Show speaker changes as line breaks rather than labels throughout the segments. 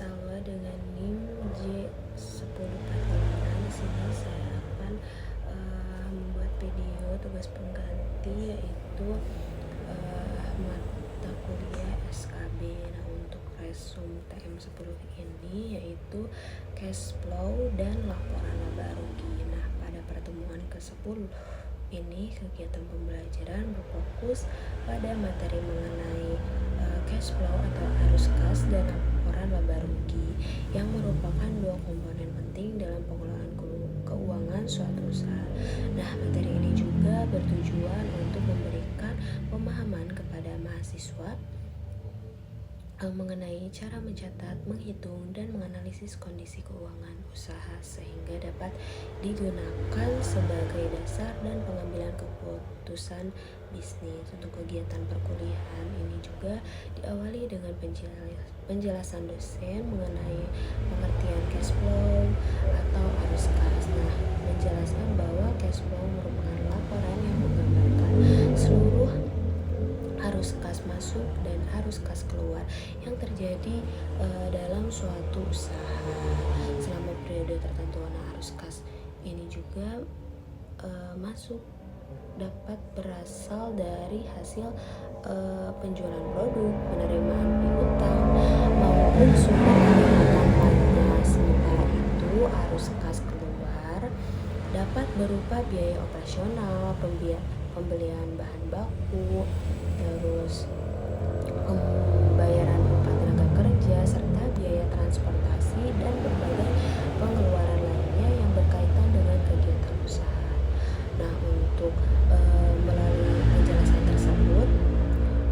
Salwa dengan NIM J1045. Di sini saya akan membuat video tugas pengganti, yaitu mata kuliah SKB. Nah, untuk resum TM10 ini yaitu cash flow dan laporan laba rugi. Nah, pada pertemuan ke-10 ini kegiatan pembelajaran berfokus pada materi mengenai cash flow atau arus kas dan laporan laba rugi, yang merupakan dua komponen penting dalam pengelolaan keuangan suatu usaha. Nah, materi ini juga bertujuan untuk memberikan pemahaman kepada mahasiswa mengenai cara mencatat, menghitung, dan menganalisis kondisi keuangan usaha sehingga dapat digunakan sebagai dasar dan pengambilan keputusan bisnis. Untuk kegiatan perkuliahan ini juga diawali dengan penjelasan dosen mengenai pengertian cash flow atau arus kas. Nah, menjelaskan bahwa cash flow merupakan laporan yang menggambarkan seluruh arus kas masuk dan arus kas keluar yang terjadi dalam suatu usaha selama periode tertentu. Nah, arus kas ini juga masuk dapat berasal dari hasil penjualan produk, penerimaan piutang, maupun sumber pendapatan lainnya. Sementara itu, arus kas keluar dapat berupa biaya operasional, pembelian bahan baku, terus pembayaran upah tenaga kerja, serta biaya transportasi dan berbagai pengeluaran lainnya yang berkaitan dengan kegiatan usaha. Nah, untuk melalui penjelasan tersebut,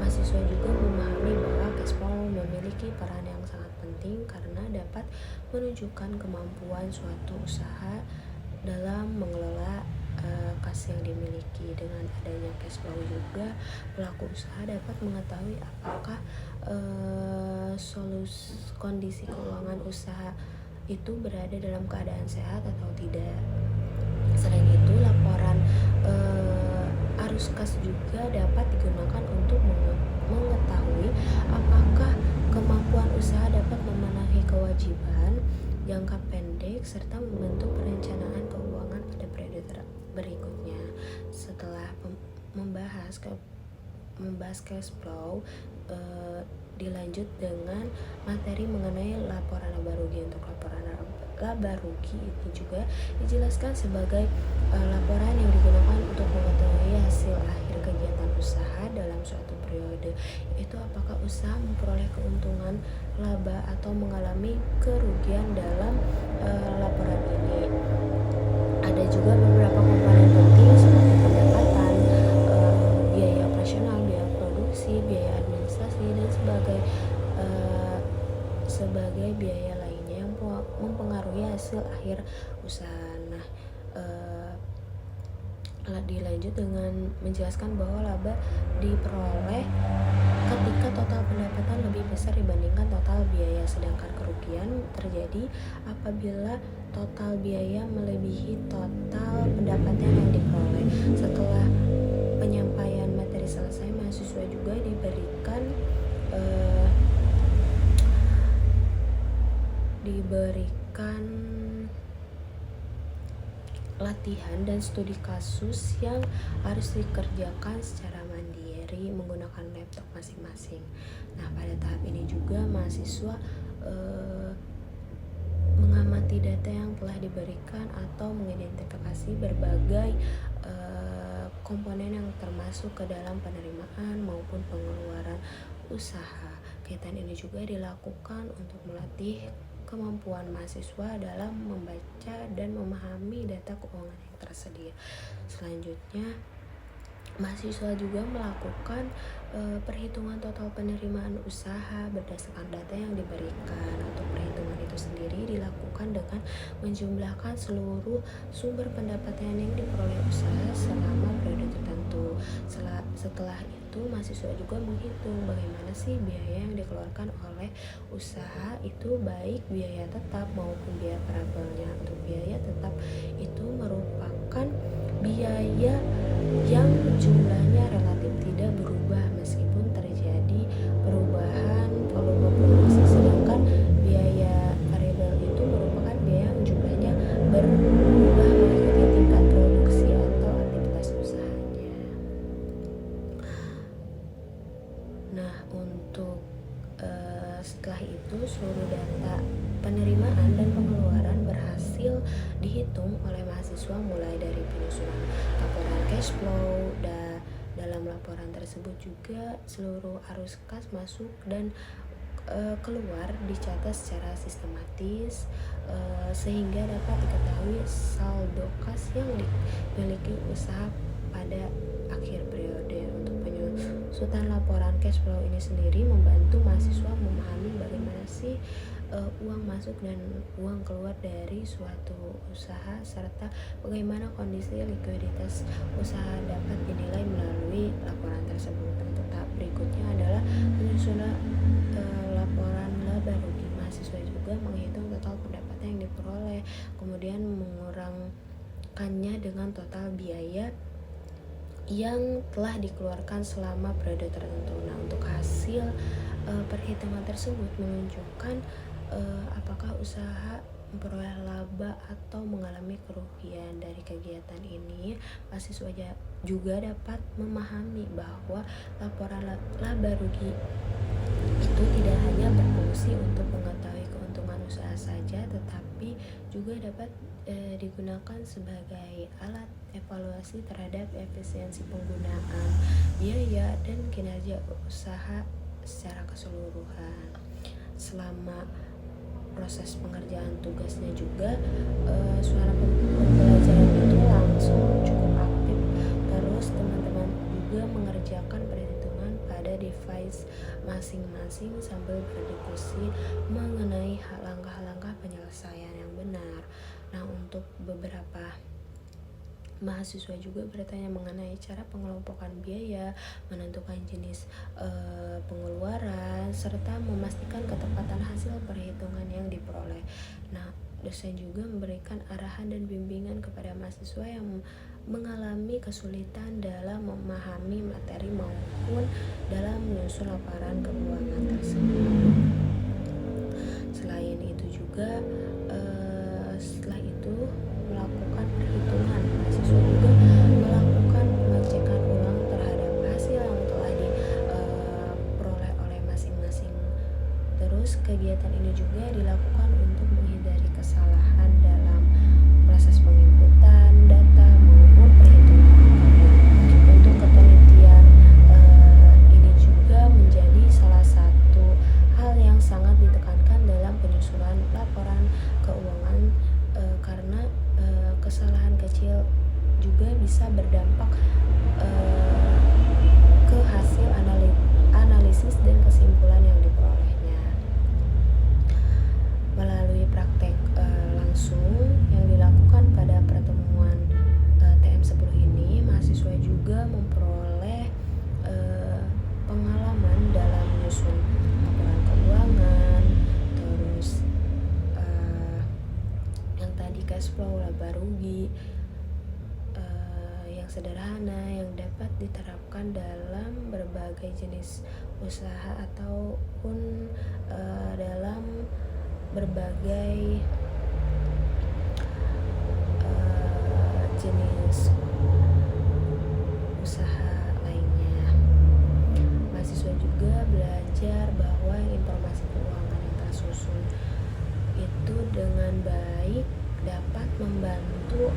mahasiswa juga memahami bahwa cash flow memiliki peran yang sangat penting karena dapat menunjukkan kemampuan suatu usaha dalam mengelola kas yang dimiliki. Dengan adanya cash flow juga, pelaku usaha dapat mengetahui apakah kondisi keuangan usaha itu berada dalam keadaan sehat atau tidak. Selain itu, laporan arus kas juga dapat digunakan untuk mengetahui apakah kemampuan usaha dapat memenuhi kewajiban jangka pendek serta membentuk perencanaan keuangan pada periode berikutnya. Setelah membahas cash flow, dilanjut dengan materi mengenai laporan laba rugi. Untuk laporan laba rugi ini juga dijelaskan sebagai laporan yang digunakan untuk mengetahui hasil akhir kegiatan usaha dalam suatu periode, yaitu apakah usaha memperoleh keuntungan, laba, atau mengalami kerugian dalam laporan ini. Ada juga beberapa komponen penting seperti pendapatan, biaya operasional, biaya produksi, biaya administrasi, dan sebagai biaya lainnya yang mempengaruhi hasil akhir usaha. Nah, dilanjut dengan menjelaskan bahwa laba diperoleh ketika total pendapatan lebih besar dibandingkan total biaya, sedangkan kerugian terjadi apabila total biaya melebihi total pendapatan yang diperoleh. Setelah penyampaian materi selesai, mahasiswa juga diberikan latihan dan studi kasus yang harus dikerjakan secara mandiri menggunakan laptop masing-masing. Nah, pada tahap ini juga mahasiswa mengamati data yang telah diberikan atau mengidentifikasi berbagai komponen yang termasuk ke dalam penerimaan maupun pengeluaran usaha. Kegiatan ini juga dilakukan untuk melatih kemampuan mahasiswa dalam membaca dan memahami data keuangan yang tersedia. Selanjutnya, mahasiswa juga melakukan perhitungan total penerimaan usaha berdasarkan data yang diberikan. Untuk perhitungan itu sendiri dilakukan dengan menjumlahkan seluruh sumber pendapatan yang diperoleh usaha selama periode tertentu. Setelah itu, mahasiswa juga menghitung bagaimana sih biaya yang dikeluarkan oleh usaha itu, baik biaya tetap maupun biaya variabelnya. Untuk biaya tetap itu merupakan biaya yang jumlahnya relatif tidak berubah meskipun terjadi perubahan volume produksi, sedangkan biaya Nah, untuk setelah itu seluruh data penerimaan dan pengeluaran berhasil dihitung oleh mahasiswa mulai dari penyusunan laporan cash flow. Dalam laporan tersebut juga seluruh arus kas masuk dan keluar dicatat secara sistematis, sehingga dapat diketahui saldo kas yang dimiliki usaha pada akhir periode. Untuk penyusutan laporan cash flow ini sendiri membantu mahasiswa memahami bagaimana sih uang masuk dan uang keluar dari suatu usaha, serta bagaimana kondisi likuiditas usaha dapat dinilai melalui laporan tersebut. Untuk tahap berikutnya adalah penyusunan laporan laba rugi. Mahasiswa juga menghitung total pendapatan yang diperoleh, kemudian mengurangkannya dengan total biaya yang telah dikeluarkan selama periode tertentu. Nah, untuk hasil perhitungan tersebut menunjukkan apakah usaha memperoleh laba atau mengalami kerugian dari kegiatan ini. Mahasiswa juga dapat memahami bahwa laporan laba rugi itu tidak hanya berfungsi untuk mengetahui keuntungan usaha saja, tetapi juga dapat digunakan sebagai alat evaluasi terhadap efisiensi penggunaan biaya dan kinerja usaha secara keseluruhan. Selama proses pengerjaan tugasnya juga suara pembelajaran itu langsung cukup aktif. Terus teman-teman juga mengerjakan perhitungan pada device masing-masing sambil berdiskusi mengenai langkah-langkah penyelesaian yang benar. Nah, untuk beberapa mahasiswa juga bertanya mengenai cara pengelompokan biaya, menentukan jenis pengeluaran, serta memastikan ketepatan hasil perhitungan yang diperoleh. Nah, dosen juga memberikan arahan dan bimbingan kepada mahasiswa yang mengalami kesulitan dalam memahami materi maupun dalam menyusun laporan keuangan tersebut. Selain itu juga setelah itu melakukan perhitungan, mahasiswa juga melakukan pengecekan ulang terhadap hasil yang telah diperoleh oleh masing-masing. Terus kegiatan ini juga dilakukan untuk menghindari kesalahan dalam proses penginputan data maupun perhitungan. Untuk ketelitian ini juga menjadi salah satu hal yang sangat ditekankan dalam penyusunan laporan keuangan, karena kesalahan kecil juga bisa berdampak ke hasil analisis dan kesimpulan yang diperolehnya. Melalui praktek langsung yang dilakukan pada pertemuan TM10 ini, mahasiswa juga memperoleh pengalaman dalam menyusun laporan keuangan, terus yang tadi cash flow, laba rugi, yang sederhana yang dapat diterapkan dalam berbagai jenis usaha ataupun dalam berbagai jenis usaha lainnya. Mahasiswa juga belajar bahwa informasi keuangan yang tersusun itu dengan baik dapat membantu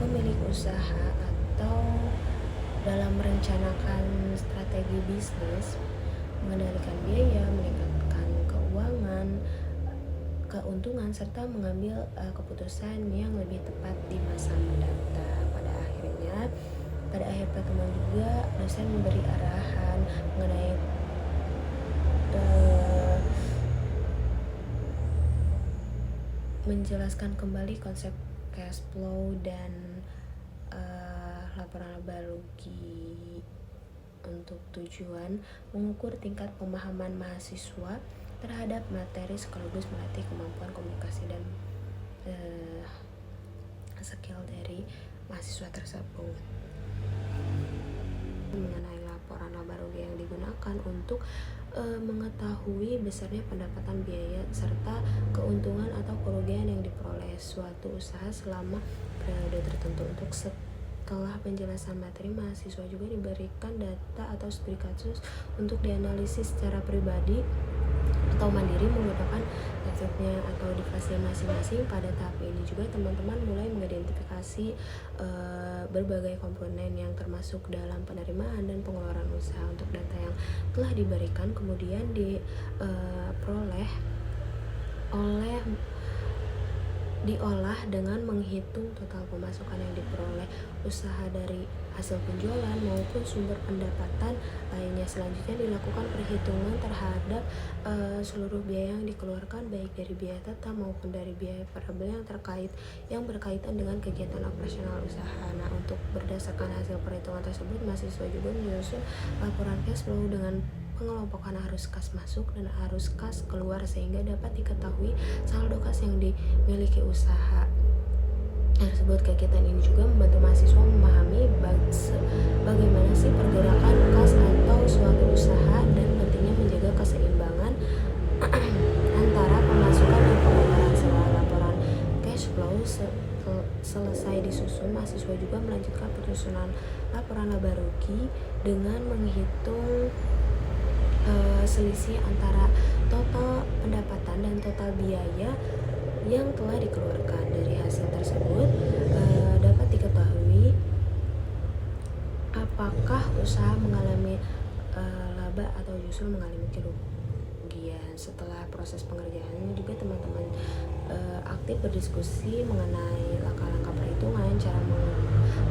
pemilik usaha atau dalam merencanakan strategi bisnis, mengendalikan biaya, meningkatkan keuangan, keuntungan, serta mengambil keputusan yang lebih tepat di masa mendatang. Pada akhir pertemuan juga dosen memberi arahan mengenai menjelaskan kembali konsep cash flow dan laporan laba rugi untuk tujuan mengukur tingkat pemahaman mahasiswa terhadap materi sekaligus melatih kemampuan komunikasi dan skill dari mahasiswa tersebut. Mengenai laporan laba rugi yang digunakan untuk mengetahui besarnya pendapatan, biaya, serta keuntungan atau kerugian yang diperoleh suatu usaha selama periode tertentu. Untuk setelah penjelasan materi, mahasiswa juga diberikan data atau studi kasus untuk dianalisis secara pribadi atau mandiri menggunakan laptopnya atau device masing-masing. Pada tahap ini juga teman-teman mulai mengidentifikasi berbagai komponen yang termasuk dalam penerimaan dan pengeluaran usaha. Untuk data yang telah diberikan kemudian diperoleh diolah dengan menghitung total pemasukan yang diperoleh usaha dari hasil penjualan maupun sumber pendapatan lainnya. Selanjutnya dilakukan perhitungan terhadap seluruh biaya yang dikeluarkan, baik dari biaya tetap maupun dari biaya variabel yang berkaitan dengan kegiatan operasional usaha. Nah, untuk berdasarkan hasil perhitungan tersebut, mahasiswa juga menyusun laporan cash flow dengan pengelompokan arus kas masuk dan arus kas keluar sehingga dapat diketahui saldo kas yang dimiliki usaha tersebut. Kegiatan ini juga membantu mahasiswa memahami bagaimana sih pergerakan kas atau suatu usaha dan pentingnya menjaga keseimbangan antara pemasukan dan pengeluaran. Setelah laporan cash flow selesai disusun, mahasiswa juga melanjutkan penyusunan laporan laba rugi dengan menghitung selisih antara total pendapatan dan total biaya yang telah dikeluarkan. Dari hasil tersebut dapat diketahui apakah usaha mengalami laba atau justru mengalami kerugian. Setelah proses pengerjaannya juga teman-teman aktif berdiskusi mengenai langkah-langkah perhitungan, cara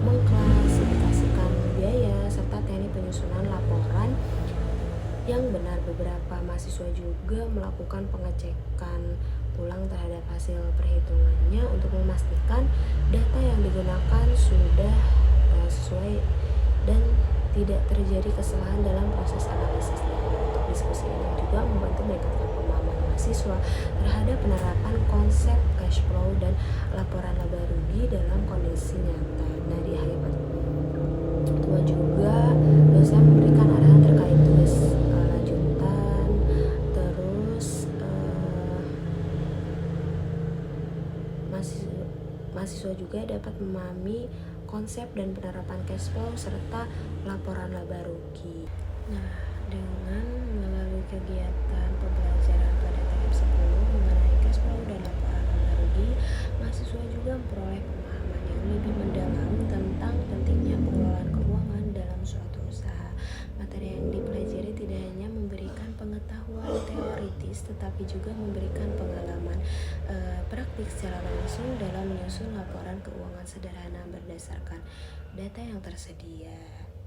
mengklasifikasikan biaya, serta teknik penyusunan laporan yang benar. Beberapa mahasiswa juga melakukan pengecekan ulang terhadap hasil perhitungannya untuk memastikan data yang digunakan sudah sesuai dan tidak terjadi kesalahan dalam proses analisis. Untuk diskusi ini juga membantu meningkatkan pemahaman mahasiswa terhadap penerapan konsep cash flow dan laporan laba rugi dalam kondisi nyata. Nah, di akhir pertemuan juga dosen memberikan arahan terkait tugas mahasiswa juga dapat memahami konsep dan penerapan cash flow serta laporan laba rugi. Nah, dengan melalui kegiatan pembelajaran pada tahap 10 mengenai cash flow dan laporan laba rugi, mahasiswa juga memperoleh pemahaman yang lebih mendalam tentang pentingnya pengelolaan keuangan dalam suatu usaha. Materi yang dipelajari tidak hanya memberikan pengetahuan teoritis tetapi juga memberikan pengalaman praktik secara langsung dalam menyusun laporan keuangan sederhana berdasarkan data yang tersedia.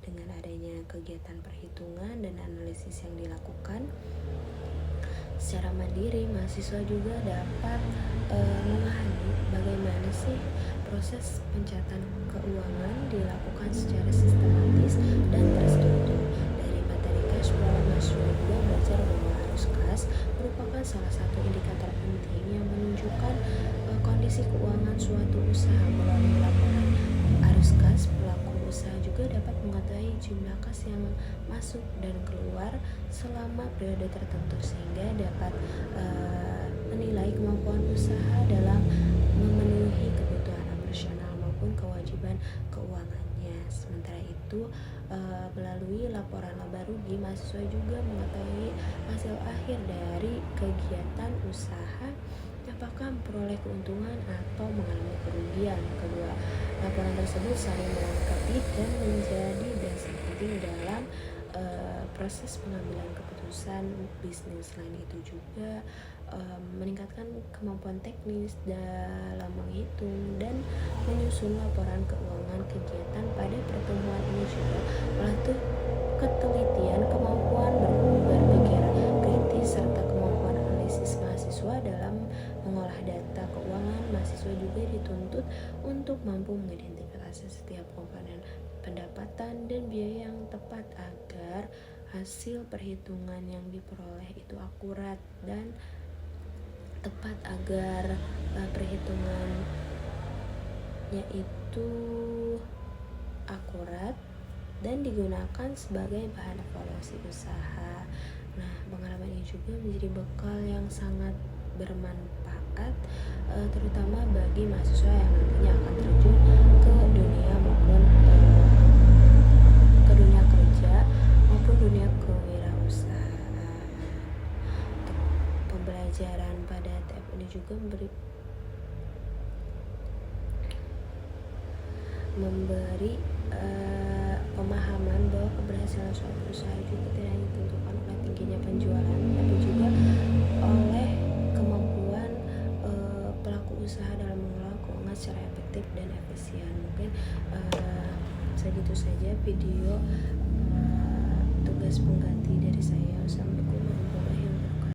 Dengan adanya kegiatan perhitungan dan analisis yang dilakukan secara mandiri, mahasiswa juga dapat memahami bagaimana sih proses pencatatan keuangan dilakukan secara sistematis dan terstruktur. Dari materi cash flow, mahasiswa juga belajar bahwa arus kas merupakan salah satu indikator penting yang menunjukkan kondisi keuangan suatu usaha. Melalui laporan arus kas, pelaku usaha juga dapat mengetahui jumlah kas yang masuk dan keluar selama periode tertentu sehingga dapat menilai kemampuan usaha dalam memenuhi kebutuhan operasional maupun kewajiban keuangannya. Sementara itu, melalui laporan laba rugi, mahasiswa juga mengetahui hasil akhir dari kegiatan usaha, apakah memperoleh keuntungan atau mengalami kerugian. Kedua laporan tersebut saling melengkapi dan menjadi dasar penting dalam proses pengambilan keputusan bisnis. Selain itu juga meningkatkan kemampuan teknis dalam menghitung dan menyusun laporan keuangan kegiatan. Pada pertemuan ini juga melatih ketelitian, kemampuan berpikir kritis, serta kemampuan analisis mahasiswa dalam mengolah data keuangan. Mahasiswa juga dituntut untuk mampu mengidentifikasi setiap komponen pendapatan dan biaya yang tepat agar hasil perhitungan yang diperoleh itu akurat dan tepat, agar perhitungannya itu akurat dan digunakan sebagai bahan evaluasi usaha. Nah, pengalaman ini juga menjadi bekal yang sangat bermanfaat terutama bagi mahasiswa yang nantinya akan terjun ke dunia maupun memberi pemahaman bahwa keberhasilan suatu usaha itu tidak hanya ditentukan oleh tingginya penjualan, tapi juga oleh kemampuan pelaku usaha dalam mengelola keuangan secara efektif dan efisien. Mungkin segitu saja video tugas pengganti dari saya. Assalamualaikum.